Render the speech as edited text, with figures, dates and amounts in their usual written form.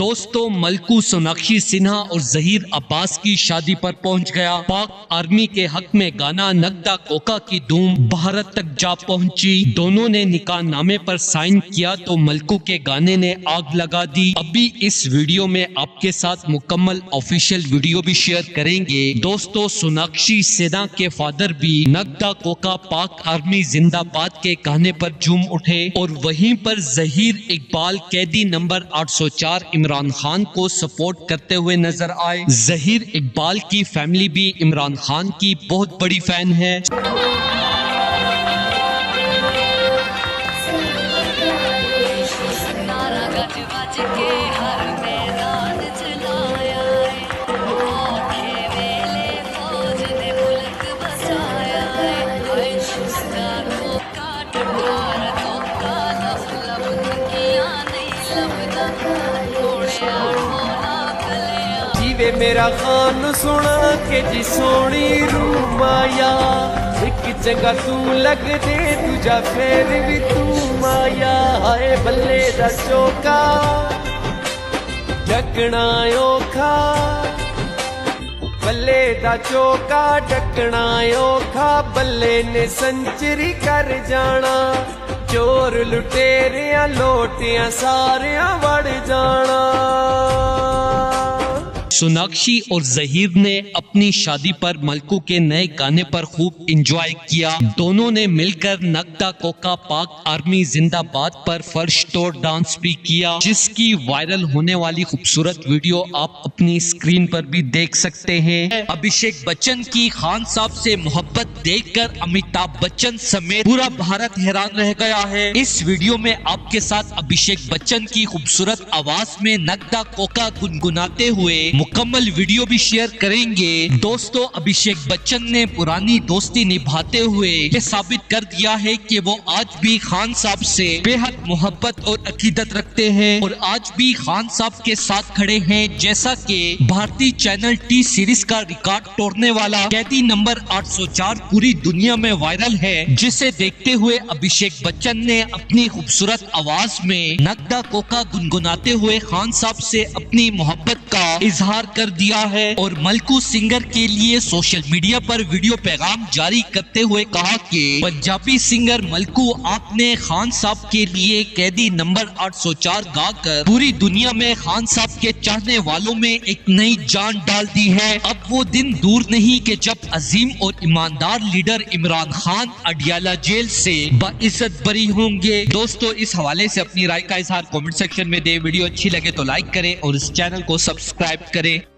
दोस्तों, मलकू सोनाक्षी सिन्हा और जहीर अब्बास की शादी पर पहुंच गया। पाक आर्मी के हक में गाना नगदा कोका की धूम भारत तक जा पहुंची। दोनों ने निकाह नामे पर साइन किया तो मलकू के गाने ने आग लगा दी। अभी इस वीडियो में आपके साथ मुकम्मल ऑफिशियल वीडियो भी शेयर करेंगे। दोस्तों, सोनाक्षी सिन्हा के फादर भी नगदा कोका पाक आर्मी जिंदाबाद के गाने पर झूम उठे और वहीं पर जहीर इकबाल कैदी नंबर 804 इमरान खान को सपोर्ट करते हुए नजर आए। जहीर इकबाल की फैमिली भी इमरान खान की बहुत बड़ी फैन है। जीवे मेरा खान सुना के जी सोनी रूमाया, एक जगह तू लग दे तुझा फिर भी तू माया। हाय बल्ले दा चौका ढकना औखा, बल्ले दा चौका ढकना औखा, बल्ले ने सेंचुरी कर जाना। चोर लुटेरिया लोटियां सारियां वड़ जाना। सोनाक्षी और जहीर ने अपनी शादी पर मलकू के नए गाने पर खूब एंजॉय किया। दोनों ने मिलकर नगदा कोका पाक आर्मी जिंदाबाद पर फर्श तोड़ डांस भी किया, जिसकी वायरल होने वाली खूबसूरत वीडियो आप अपनी स्क्रीन पर भी देख सकते हैं। अभिषेक बच्चन की खान साहब से मोहब्बत देखकर अमिताभ बच्चन समेत पूरा भारत हैरान रह गया है। इस वीडियो में आपके साथ अभिषेक बच्चन की खूबसूरत आवाज में नगदा कोका गुनगुनाते हुए मुकम्मल वीडियो भी शेयर करेंगे। दोस्तों, अभिषेक बच्चन ने पुरानी दोस्ती निभाते हुए ये साबित कर दिया है कि वो आज भी खान साहब से बेहद मोहब्बत और अकीदत रखते हैं और आज भी खान साहब के साथ खड़े हैं। जैसा कि भारतीय चैनल टी सीरीज का रिकॉर्ड तोड़ने वाला कैदी नंबर 804 पूरी दुनिया में वायरल है, जिसे देखते हुए अभिषेक बच्चन ने अपनी खूबसूरत आवाज में नगदा कोका गुनगुनाते हुए खान साहब से अपनी मोहब्बत का इजहार कर दिया है और मलकू सिंगर के लिए सोशल मीडिया पर वीडियो पैगाम जारी करते हुए कहा कि पंजाबी सिंगर मलकू आपने खान साहब के लिए कैदी नंबर 804 गाकर पूरी दुनिया में खान साहब के चाहने वालों में एक नई जान डाल दी है। अब वो दिन दूर नहीं कि जब अजीम और ईमानदार लीडर इमरान खान अडियाला जेल से बाइज्जत बरी होंगे। दोस्तों, इस हवाले से अपनी राय का इजहार कमेंट सेक्शन में दे। वीडियो अच्छी लगे तो लाइक करें और इस चैनल को सब्सक्राइब करें।